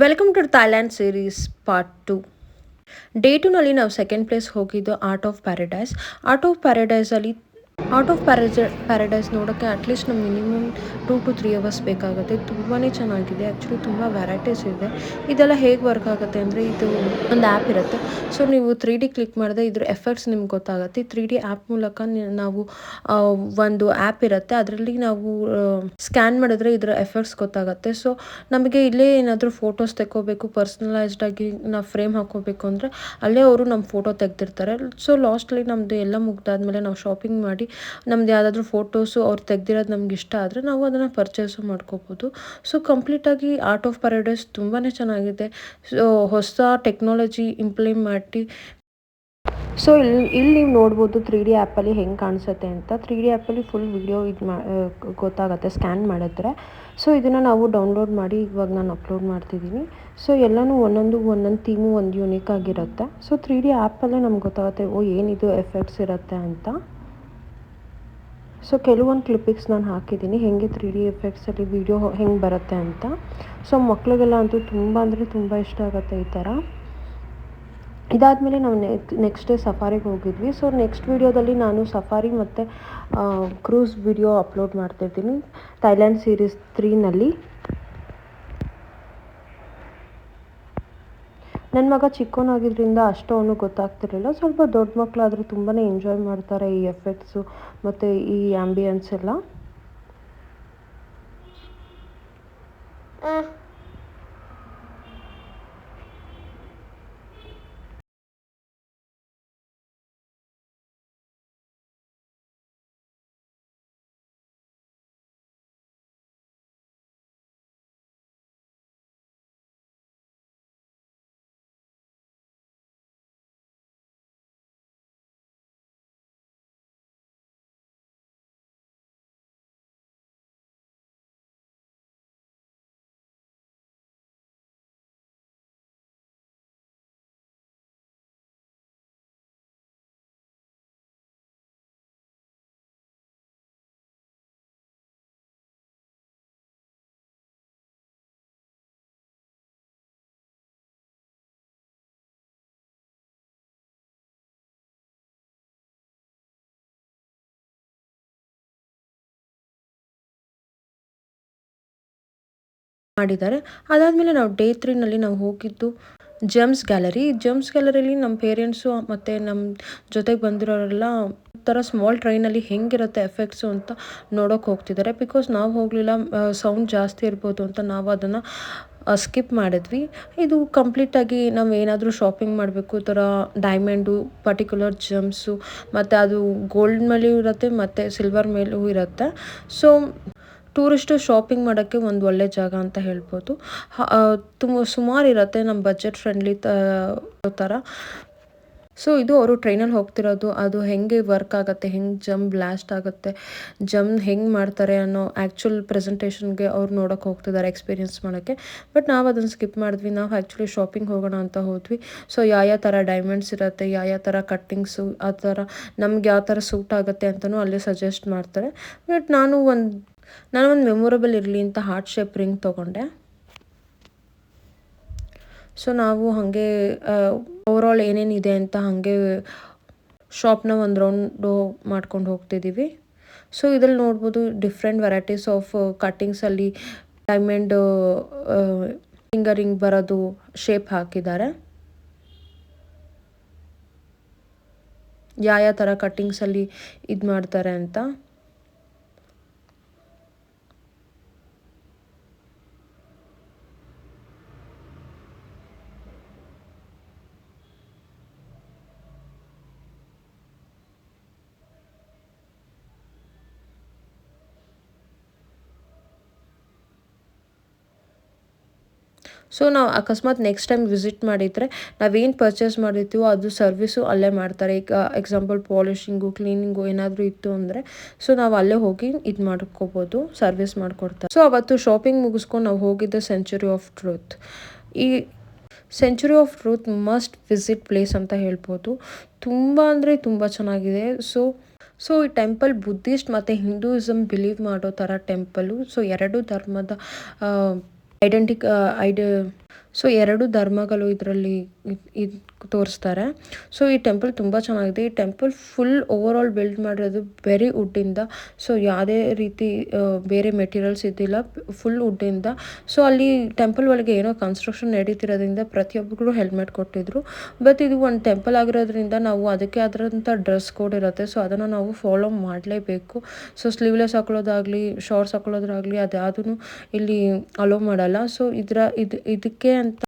Welcome to Thailand series part 2. Day 2ನಲ್ಲಿ ನಾವು second place ಹೋಗಿದ್ದು art of paradise. Art of paradise ನೋಡೋಕ್ಕೆ at least ನಮ್ಮ ಮಿನಿಮಮ್ 2 to 3 hours ಬೇಕಾಗುತ್ತೆ. ತುಂಬಾ ಚೆನ್ನಾಗಿದೆ. ಆ್ಯಕ್ಚುಲಿ ತುಂಬ ವೆರೈಟೀಸ್ ಇದೆ. ಇದೆಲ್ಲ ಹೇಗೆ ವರ್ಕ್ ಆಗುತ್ತೆ ಅಂದರೆ, ಇದು ಒಂದು ಆ್ಯಪ್ ಇರುತ್ತೆ. ಸೊ ನೀವು 3D ಕ್ಲಿಕ್ ಮಾಡಿದ್ರೆ ಇದ್ರ ಎಫೆಕ್ಟ್ಸ್ ನಿಮ್ಗೆ ಗೊತ್ತಾಗುತ್ತೆ. 3D ಆ್ಯಪ್ ಮೂಲಕ ನಾವು ಒಂದು ಆ್ಯಪ್ ಇರುತ್ತೆ, ಅದರಲ್ಲಿ ನಾವು ಸ್ಕ್ಯಾನ್ ಮಾಡಿದ್ರೆ ಇದರ ಎಫೆಕ್ಟ್ಸ್ ಗೊತ್ತಾಗುತ್ತೆ. ಸೊ ನಮಗೆ ಇಲ್ಲೇ ಏನಾದರೂ ಫೋಟೋಸ್ ತೆಕ್ಕೋಬೇಕು, ಪರ್ಸ್ನಲೈಸ್ಡಾಗಿ ನಾವು ಫ್ರೇಮ್ ಹಾಕ್ಕೋಬೇಕು ಅಂದರೆ ಅಲ್ಲೇ ಅವರು ನಮ್ಮ ಫೋಟೋ ತೆಗೆದಿರ್ತಾರೆ. ಸೊ ಲಾಸ್ಟಲ್ಲಿ ನಮ್ಮದು ಎಲ್ಲ ಮುಗ್ದಾದ್ಮೇಲೆ ನಾವು ಶಾಪಿಂಗ್ ಮಾಡಿ ನಮ್ದು ಯಾವುದಾದ್ರೂ ಫೋಟೋಸು ಅವ್ರು ತೆಗ್ದಿರೋದು ನಮ್ಗೆ ಇಷ್ಟ ಆದರೆ ನಾವು ಅದನ್ನು ಪರ್ಚೇಸು ಮಾಡ್ಕೋಬೋದು. ಸೊ ಕಂಪ್ಲೀಟಾಗಿ ಆರ್ಟ್ ಆಫ್ ಪ್ಯಾರಡೈಸ್ ತುಂಬಾ ಚೆನ್ನಾಗಿದೆ. ಸೊ ಹೊಸ ಟೆಕ್ನಾಲಜಿ ಇಂಪ್ಲಿಮೆಂಟ್ ಮಾಡಿ. ಸೊ ಇಲ್ಲಿ ನೀವು ನೋಡ್ಬೋದು 3D ಆ್ಯಪಲ್ಲಿ ಹೆಂಗೆ ಕಾಣಿಸುತ್ತೆ ಅಂತ. 3D ಆ್ಯಪಲ್ಲಿ ಫುಲ್ ವಿಡಿಯೋ ಗೊತ್ತಾಗುತ್ತೆ ಸ್ಕ್ಯಾನ್ ಮಾಡಿದ್ರೆ. ಸೊ ಇದನ್ನು ನಾವು ಡೌನ್ಲೋಡ್ ಮಾಡಿ ಇವಾಗ ನಾನು ಅಪ್ಲೋಡ್ ಮಾಡ್ತಿದ್ದೀನಿ. ಸೊ ಎಲ್ಲನೂ ಒಂದೊಂದು ಥೀಮು ಒಂದು ಯೂನಿಕ್ ಆಗಿರುತ್ತೆ. ಸೊ 3D ಆ್ಯಪಲ್ಲೇ ನಮ್ಗೆ ಗೊತ್ತಾಗುತ್ತೆ ಏನಿದು ಎಫೆಕ್ಟ್ಸ್ ಇರುತ್ತೆ ಅಂತ. ಸೊ ಕೆಲವೊಂದು ಕ್ಲಿಪ್ಪಿಕ್ಸ್ ನಾನು ಹಾಕಿದ್ದೀನಿ ಹೆಂಗೆ 3D ಎಫೆಕ್ಟ್ಸಲ್ಲಿ ವಿಡಿಯೋ ಹೆಂಗೆ ಬರುತ್ತೆ ಅಂತ. ಸೊ ಮಕ್ಕಳಿಗೆಲ್ಲ ಅಂತೂ ತುಂಬ ಅಂದರೆ ತುಂಬ ಇಷ್ಟ ಆಗುತ್ತೆ ಈ ಥರ. ಇದಾದಮೇಲೆ ನಾವು ನೆಕ್ಸ್ಟ್ ಡೇ ಸಫಾರಿಗೆ ಹೋಗಿದ್ವಿ. ಸೊ ನೆಕ್ಸ್ಟ್ ವೀಡಿಯೋದಲ್ಲಿ ನಾನು ಸಫಾರಿ ಮತ್ತು ಕ್ರೂಸ್ ವಿಡಿಯೋ ಅಪ್ಲೋಡ್ ಮಾಡ್ತಿರ್ತೀನಿ ಥೈಲ್ಯಾಂಡ್ ಸೀರೀಸ್ 3ನಲ್ಲಿ. ನನ್ನ ಮಗ ಚಿಕ್ಕವನಾಗಿದ್ದರಿಂದ ಅಷ್ಟು ಅವನು ಗೊತ್ತಾಗ್ತಿರಲಿಲ್ಲ. ಸ್ವಲ್ಪ ದೊಡ್ಡ ಮಕ್ಕಳಾದರೂ ತುಂಬಾ ಎಂಜಾಯ್ ಮಾಡ್ತಾರೆ ಈ ಎಫೆಕ್ಟ್ಸು ಮತ್ತು ಈ ಆ್ಯಂಬಿಯನ್ಸ್ ಎಲ್ಲ. ಮಾಡಿದ್ದಾರೆ. ಅದಾದಮೇಲೆ ನಾವು ಡೇ 3ನಲ್ಲಿ ನಾವು ಹೋಗಿದ್ದು ಜೆಮ್ಸ್ ಗ್ಯಾಲರಿಯಲ್ಲಿ ನಮ್ಮ ಪೇರೆಂಟ್ಸು ಮತ್ತು ನಮ್ಮ ಜೊತೆಗೆ ಬಂದಿರೋರೆಲ್ಲ ಥರ ಸ್ಮಾಲ್ ಟ್ರೈನಲ್ಲಿ ಹೆಂಗಿರುತ್ತೆ ಎಫೆಕ್ಟ್ಸು ಅಂತ ನೋಡೋಕೆ ಹೋಗ್ತಿದ್ದಾರೆ. ಬಿಕಾಸ್ ನಾವು ಹೋಗಲಿಲ್ಲ, ಸೌಂಡ್ ಜಾಸ್ತಿ ಇರ್ಬೋದು ಅಂತ ನಾವು ಅದನ್ನು ಸ್ಕಿಪ್ ಮಾಡಿದ್ವಿ. ಇದು ಕಂಪ್ಲೀಟಾಗಿ ನಾವು ಏನಾದರೂ ಶಾಪಿಂಗ್ ಮಾಡಬೇಕು ಥರ ಡೈಮಂಡು, ಪರ್ಟಿಕ್ಯುಲರ್ ಜೆಮ್ಸು ಮತ್ತು ಅದು ಗೋಲ್ಡ್ ಮೇಲೂ ಇರುತ್ತೆ ಮತ್ತು ಸಿಲ್ವರ್ ಮೇಲೂ ಇರುತ್ತೆ. ಸೊ ಟೂರಿಸ್ಟು ಶಾಪಿಂಗ್ ಮಾಡೋಕ್ಕೆ ಒಂದು ಒಳ್ಳೆ ಜಾಗ ಅಂತ ಹೇಳ್ಬೋದು. ಸುಮಾರು ಇರುತ್ತೆ, ನಮ್ಮ ಬಜೆಟ್ ಫ್ರೆಂಡ್ಲಿ ಥರ. ಸೊ ಇದು ಅವರು ಟ್ರೈನಲ್ಲಿ ಹೋಗ್ತಿರೋದು, ಅದು ಹೆಂಗೆ ವರ್ಕ್ ಆಗುತ್ತೆ, ಹೆಂಗೆ ಜಮ್ ಬ್ಲಾಸ್ಟ್ ಆಗುತ್ತೆ, ಜಮ್ ಹೆಂಗೆ ಮಾಡ್ತಾರೆ ಅನ್ನೋ ಆ್ಯಕ್ಚುಲ್ ಪ್ರೆಸೆಂಟೇಷನ್ಗೆ ಅವ್ರು ನೋಡೋಕೆ ಹೋಗ್ತಿದ್ದಾರೆ, ಎಕ್ಸ್ಪೀರಿಯೆನ್ಸ್ ಮಾಡೋಕ್ಕೆ. ಬಟ್ ನಾವು ಅದನ್ನು ಸ್ಕಿಪ್ ಮಾಡಿದ್ವಿ. ನಾವು ಆ್ಯಕ್ಚುಲಿ ಶಾಪಿಂಗ್ ಹೋಗೋಣ ಅಂತ ಹೋದ್ವಿ. ಸೊ ಯಾವ ಥರ ಡೈಮಂಡ್ಸ್ ಇರುತ್ತೆ, ಯಾವ ಥರ ಕಟ್ಟಿಂಗ್ಸು, ಆ ಥರ ನಮ್ಗೆ ಯಾವ ಥರ ಸೂಟ್ ಆಗುತ್ತೆ ಅಂತಲೂ ಅಲ್ಲೇ ಸಜೆಸ್ಟ್ ಮಾಡ್ತಾರೆ. ಬಟ್ ನಾನು ಒಂದು ಮೆಮೊರಬಲ್ ಇರಲಿ ಅಂತ ಹಾರ್ಟ್ ಶೇಪ್ ರಿಂಗ್ ತೊಗೊಂಡೆ. ಸೊ ನಾವು ಹಾಗೆ ಓವರಾಲ್ ಏನೇನಿದೆ ಅಂತ ಹಾಗೆ ಶಾಪ್ನ ಒಂದು ರೌಂಡು ಮಾಡ್ಕೊಂಡು ಹೋಗ್ತಿದ್ದೀವಿ. ಸೊ ಇದ್ರಲ್ಲಿ ನೋಡ್ಬೋದು ಡಿಫ್ರೆಂಟ್ ವೆರೈಟೀಸ್ ಆಫ್ ಕಟ್ಟಿಂಗ್ಸಲ್ಲಿ ಡೈಮಂಡ್ ಫಿಂಗರಿಂಗ್ ಬರೋದು ಶೇಪ್ ಹಾಕಿದ್ದಾರೆ. ಯಾವ ಥರ ಕಟ್ಟಿಂಗ್ಸಲ್ಲಿ ಇದು ಮಾಡ್ತಾರೆ ಅಂತ. ಸೊ ನಾವು ಅಕಸ್ಮಾತ್ ನೆಕ್ಸ್ಟ್ ಟೈಮ್ ವಿಸಿಟ್ ಮಾಡಿದರೆ ನಾವೇನು ಪರ್ಚೇಸ್ ಮಾಡಿರ್ತೀವೋ ಅದು ಸರ್ವಿಸು ಅಲ್ಲೇ ಮಾಡ್ತಾರೆ. ಈಗ ಎಕ್ಸಾಂಪಲ್ ಪಾಲಿಶಿಂಗು, ಕ್ಲೀನಿಂಗು ಏನಾದರೂ ಇತ್ತು ಅಂದರೆ ಸೊ ನಾವು ಅಲ್ಲೇ ಹೋಗಿ ಇದು ಮಾಡ್ಕೋಬೋದು, ಸರ್ವಿಸ್ ಮಾಡಿಕೊಡ್ತಾರೆ. ಸೊ ಅವತ್ತು ಶಾಪಿಂಗ್ ಮುಗಿಸ್ಕೊಂಡು ನಾವು ಹೋಗಿದ್ದೆ ಸೆಂಚುರಿ ಆಫ್ ಟ್ರೂತ್. ಈ century of truth must visit place ಅಂತ ಹೇಳ್ಬೋದು. ತುಂಬ ಅಂದರೆ ತುಂಬ ಚೆನ್ನಾಗಿದೆ. ಸೊ ಈ ಟೆಂಪಲ್ ಬುದ್ಧಿಸ್ಟ್ ಮತ್ತು ಹಿಂದೂಯಿಸಮ್ ಬಿಲೀವ್ ಮಾಡೋ ಥರ ಟೆಂಪಲು. ಸೊ ಎರಡು ಧರ್ಮದ ಸೊ 2 ಧರ್ಮಗಳು ಇದರಲ್ಲಿ ಇದು ತೋರಿಸ್ತಾರೆ. ಸೊ ಈ ಟೆಂಪಲ್ ತುಂಬ ಚೆನ್ನಾಗಿದೆ. ಈ ಟೆಂಪಲ್ ಫುಲ್ ಓವರಾಲ್ ಬಿಲ್ಡ್ ಮಾಡಿರೋದು ವೆರಿ ವುಡ್ಡಿಂದ. ಸೊ ಯಾವುದೇ ರೀತಿ ಬೇರೆ ಮೆಟೀರಿಯಲ್ಸ್ ಇದ್ದಿಲ್ಲ, ಫುಲ್ ವುಡ್ಡಿಂದ. ಸೊ ಅಲ್ಲಿ ಟೆಂಪಲ್ ಒಳಗೆ ಏನೋ ಕನ್ಸ್ಟ್ರಕ್ಷನ್ ನಡೀತಿರೋದ್ರಿಂದ ಪ್ರತಿಯೊಬ್ಬರಿಗೂ ಹೆಲ್ಮೆಟ್ ಕೊಟ್ಟಿದ್ರು. ಬಟ್ ಇದು ಒಂದು ಟೆಂಪಲ್ ಆಗಿರೋದ್ರಿಂದ ನಾವು ಅದಕ್ಕೆ ಆದಂಥ ಡ್ರೆಸ್ ಕೋಡ್ ಇರುತ್ತೆ. ಸೊ ಅದನ್ನು ನಾವು ಫಾಲೋ ಮಾಡಲೇಬೇಕು. ಸೊ ಸ್ಲೀವ್ಲೆಸ್ ಹಾಕೊಳ್ಳೋದಾಗಲಿ, ಶಾರ್ಟ್ಸ್ ಹಾಕೊಳ್ಳೋದಾಗಲಿ ಅದ್ಯಾವುದೂ ಇಲ್ಲಿ ಅಲೋ ಮಾಡಲ್ಲ. ಸೊ ಇದಕ್ಕೆ ಅಂತ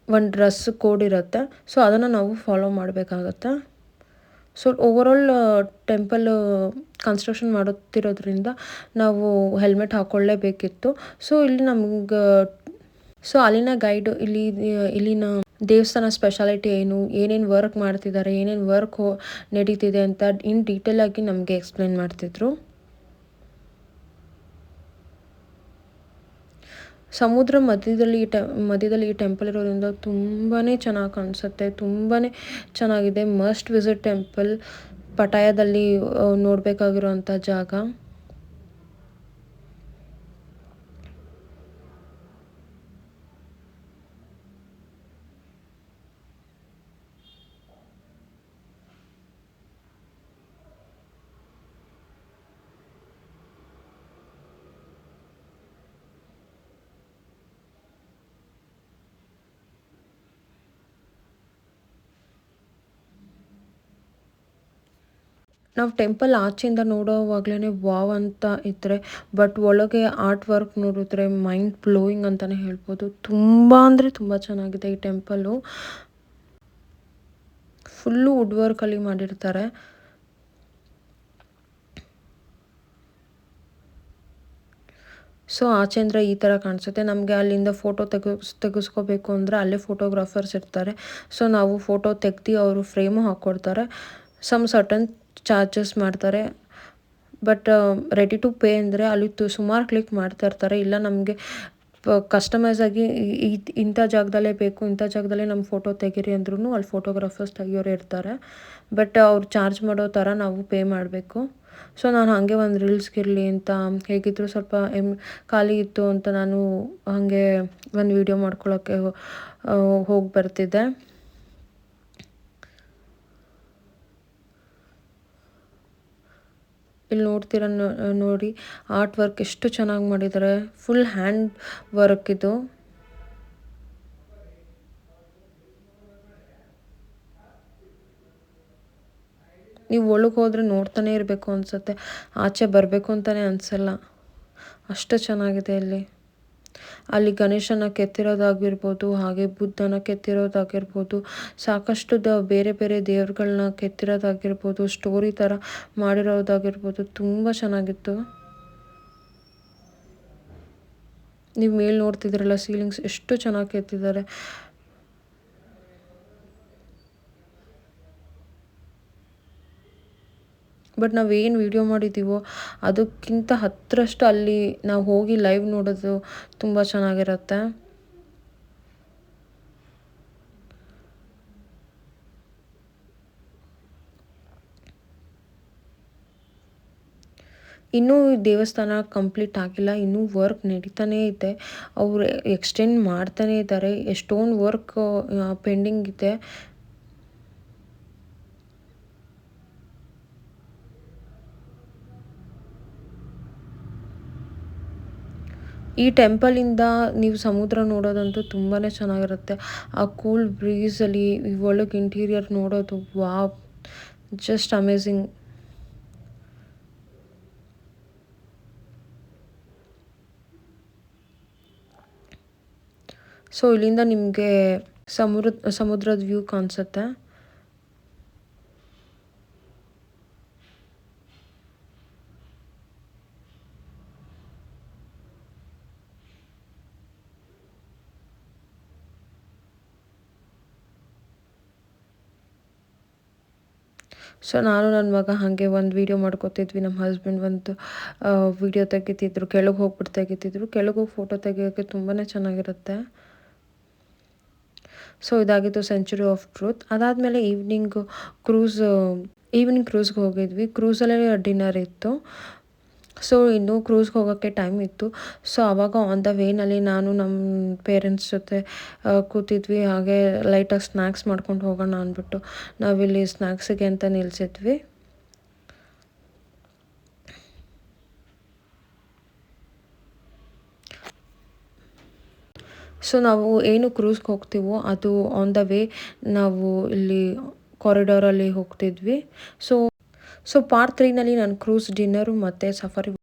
ಒಂದು ಡ್ರೆಸ್ ಕೋಡ್ ಇರುತ್ತೆ. ಸೊ ಅದನ್ನು ನಾವು ಫಾಲೋ ಮಾಡಬೇಕಾಗತ್ತೆ. ಸೊ ಓವರಾಲ್ ಟೆಂಪಲ್ ಕನ್ಸ್ಟ್ರಕ್ಷನ್ ಮಾಡುತ್ತಿರೋದ್ರಿಂದ ನಾವು ಹೆಲ್ಮೆಟ್ ಹಾಕ್ಕೊಳ್ಳೇಬೇಕಿತ್ತು. ಸೊ ಇಲ್ಲಿ ನಮ್ಗೆ ಅಲ್ಲಿನ ಗೈಡು ಇಲ್ಲಿನ ದೇವಸ್ಥಾನ ಸ್ಪೆಷಾಲಿಟಿ ಏನು, ಏನೇನು ವರ್ಕ್ ಮಾಡ್ತಿದ್ದಾರೆ, ಏನೇನು ವರ್ಕ್ ನಡೀತಿದೆ ಅಂತ ಇನ್ ಡೀಟೇಲ್ ಆಗಿ ನಮಗೆ ಎಕ್ಸ್ಪ್ಲೇನ್ ಮಾಡ್ತಿದ್ರು. ಸಮುದ್ರ ಮಧ್ಯದಲ್ಲಿ ಈ ಟೆಂಪಲ್ ಇರೋದ್ರಿಂದ ತುಂಬಾ ಚೆನ್ನಾಗಿ ಕಾಣಿಸುತ್ತೆ. ತುಂಬಾ ಚೆನ್ನಾಗಿದೆ. Must visit temple. ಪಟಾಯದಲ್ಲಿ ನೋಡಬೇಕಾಗಿರೋಂಥ ಜಾಗ. ನಾವು ಟೆಂಪಲ್ ಆಚೆಯಿಂದ ನೋಡೋವಾಗ್ಲೇ ವಾವ್ ಅಂತ ಇದ್ದರೆ, ಬಟ್ ಒಳಗೆ ಆರ್ಟ್ ವರ್ಕ್ ನೋಡಿದ್ರೆ ಮೈಂಡ್ ಬ್ಲೋಯಿಂಗ್ ಅಂತಲೇ ಹೇಳ್ಬೋದು. ತುಂಬ ಅಂದರೆ ತುಂಬ ಚೆನ್ನಾಗಿದೆ ಈ ಟೆಂಪಲ್ಲು. ಫುಲ್ಲು ವುಡ್ ವರ್ಕಲ್ಲಿ ಮಾಡಿರ್ತಾರೆ. ಸೊ ಆಚೆಂದ್ರ ಈ ಥರ ಕಾಣಿಸುತ್ತೆ. ನಮಗೆ ಅಲ್ಲಿಂದ ಫೋಟೋ ತೆಗೆಸ್ಕೋಬೇಕು ಅಂದರೆ ಅಲ್ಲೇ ಫೋಟೋಗ್ರಾಫರ್ಸ್ ಇರ್ತಾರೆ. ಸೊ ನಾವು ಫೋಟೋ ತೆಗ್ದು ಅವರು ಫ್ರೇಮು ಹಾಕ್ಕೊಡ್ತಾರೆ. ಸರ್ಟನ್ ಚಾರ್ಜಸ್ ಮಾಡ್ತಾರೆ. ಬಟ್ ರೆಡಿ ಟು ಪೇ ಅಂದರೆ ಅಲ್ಲಿ ಸುಮಾರು ಕ್ಲಿಕ್ ಮಾಡ್ತಾ ಇರ್ತಾರೆ. ಇಲ್ಲ ನಮಗೆ ಕಸ್ಟಮೈಸ್ ಆಗಿ ಇಂಥ ಜಾಗದಲ್ಲೇ ಬೇಕು, ಇಂಥ ಜಾಗದಲ್ಲೇ ನಮ್ಮ ಫೋಟೋ ತೆಗೀರಿ ಅಂದ್ರೂ ಅಲ್ಲಿ ಫೋಟೋಗ್ರಾಫರ್ಸ್ ತೆಗಿಯೋರು ಇರ್ತಾರೆ. ಬಟ್ ಅವ್ರು ಚಾರ್ಜ್ ಮಾಡೋ ಥರ ನಾವು ಪೇ ಮಾಡಬೇಕು. ಸೊ ನಾನು ಹಾಗೆ ಒಂದು ರೀಲ್ಸ್ಗಿರಲಿ ಅಂತ, ಹೇಗಿದ್ದರೂ ಸ್ವಲ್ಪ ಖಾಲಿ ಇತ್ತು ಅಂತ ನಾನು ಹಾಗೆ ಒಂದು ವಿಡಿಯೋ ಮಾಡ್ಕೊಳ್ಳೋಕ್ಕೆ ಹೋಗಿ ಬರ್ತಿದ್ದೆ. ಇಲ್ಲಿ ನೋಡ್ತೀರ ನೋಡಿ, ಆರ್ಟ್ ವರ್ಕ್ ಎಷ್ಟು ಚೆನ್ನಾಗಿ ಮಾಡಿದ್ದಾರೆ. ಫುಲ್ ಹ್ಯಾಂಡ್ ವರ್ಕ್ ಇದು. ನೀವು ಒಳಗೆ ಹೋದರೆ ನೋಡ್ತಾನೆ ಇರಬೇಕು ಅನಿಸುತ್ತೆ. ಆಚೆ ಬರಬೇಕು ಅಂತಲೇ ಅನಿಸಲ್ಲ, ಅಷ್ಟು ಚೆನ್ನಾಗಿದೆ ಇಲ್ಲಿ. ಅಲ್ಲಿ ಗಣೇಶನ ಕೆತ್ತಿರೋದಾಗಿರ್ಬೋದು, ಹಾಗೆ ಬುದ್ಧನ ಕೆತ್ತಿರೋದಾಗಿರ್ಬೋದು, ಸಾಕಷ್ಟು ಬೇರೆ ಬೇರೆ ದೇವ್ರುಗಳನ್ನ ಕೆತ್ತಿರೋದಾಗಿರ್ಬೋದು, ಸ್ಟೋರಿ ಥರ ಮಾಡಿರೋದಾಗಿರ್ಬೋದು, ತುಂಬ ಚೆನ್ನಾಗಿತ್ತು. ನೀವು ಮೇಲೆ ನೋಡ್ತಿದ್ರಲ್ಲ ಸೀಲಿಂಗ್ಸ್ ಎಷ್ಟು ಚೆನ್ನಾಗಿ ಕೆತ್ತಿದ್ದಾರೆ. ಬಟ್ ನಾವೇನು ವಿಡಿಯೋ ಮಾಡಿದ್ದೀವೋ ಅದಕ್ಕಿಂತ ಹತ್ತರಷ್ಟು ಅಲ್ಲಿ ನಾವು ಹೋಗಿ ಲೈವ್ ನೋಡೋದು ತುಂಬ ಚೆನ್ನಾಗಿರುತ್ತೆ. ಇನ್ನೂ ದೇವಸ್ಥಾನ ಕಂಪ್ಲೀಟ್ ಆಗಿಲ್ಲ, ಇನ್ನೂ ವರ್ಕ್ ನಡೀತಾನೇ ಇದೆ. ಅವರು ಎಕ್ಸ್ಟೆಂಡ್ ಮಾಡ್ತಾನೇ ಇದ್ದಾರೆ. ಎಷ್ಟೊಂದು ವರ್ಕ್ ಪೆಂಡಿಂಗ್ ಇದೆ. ಈ ಟೆಂಪಲಿಂದ ನೀವು ಸಮುದ್ರ ನೋಡೋದಂತೂ ತುಂಬಾ ಚೆನ್ನಾಗಿರುತ್ತೆ. ಆ ಕೂಲ್ ಬ್ರೀಸಲ್ಲಿ ಒಳಗೆ ಇಂಟೀರಿಯರ್ ನೋಡೋದು ವಾವ್, ಜಸ್ಟ್ ಅಮೇಝಿಂಗ್. ಸೊ ಇಲ್ಲಿಂದ ನಿಮಗೆ ಸಮುದ್ರದ ವ್ಯೂ ಕಾಣಿಸುತ್ತೆ. ಸೊ ನಾನು ನನ್ನ ಮಗ ಹಾಗೆ ಒಂದು ವೀಡಿಯೋ ಮಾಡ್ಕೋತಿದ್ವಿ. ನಮ್ಮ ಹಸ್ಬೆಂಡ್ ಒಂದು ವೀಡಿಯೋ ತೆಗಿತಿದ್ರು, ಕೆಳಗೆ ಹೋಗ್ಬಿಟ್ಟು ತೆಗಿತಿದ್ರು. ಕೆಳಗೆ ಹೋಗಿ ಫೋಟೋ ತೆಗಿಯೋಕ್ಕೆ ತುಂಬಾ ಚೆನ್ನಾಗಿರುತ್ತೆ. ಸೊ ಇದಾಗಿತ್ತು ಸೆಂಚುರಿ ಆಫ್ ಟ್ರೂತ್. ಅದಾದಮೇಲೆ ಈವ್ನಿಂಗ್ ಕ್ರೂಸ್ಗೆ ಹೋಗಿದ್ವಿ. ಕ್ರೂಸಲ್ಲೇ ಡಿನ್ನರ್ ಇತ್ತು. ಸೊ ಇನ್ನೂ ಕ್ರೂಸ್ಗೆ ಹೋಗೋಕ್ಕೆ ಟೈಮ್ ಇತ್ತು. ಸೊ ಆವಾಗ ಆನ್ ದ ವೇನಲ್ಲಿ ನಾನು ನಮ್ಮ ಪೇರೆಂಟ್ಸ್ ಜೊತೆ ಕೂತಿದ್ವಿ. ಹಾಗೆ ಲೈಟಾಗಿ ಸ್ನ್ಯಾಕ್ಸ್ ಮಾಡ್ಕೊಂಡು ಹೋಗೋಣ ಅಂದ್ಬಿಟ್ಟು ನಾವಿಲ್ಲಿ ಸ್ನ್ಯಾಕ್ಸಿಗೆ ಅಂತ ನಿಲ್ಲಿಸಿದ್ವಿ. ಸೊ ನಾವು ಏನು ಕ್ರೂಸ್ಗೆ ಹೋಗ್ತೀವೋ ಅದು ಆನ್ ದ ವೇ ನಾವು ಇಲ್ಲಿ ಕಾರಿಡಾರಲ್ಲಿ ಹೋಗ್ತಿದ್ವಿ. ಸೊ ಪಾರ್ಟ್ 3ನಲ್ಲಿ ನಾನು ಕ್ರೂಸ್ ಡಿನ್ನರು ಮತ್ತು ಸಫಾರಿ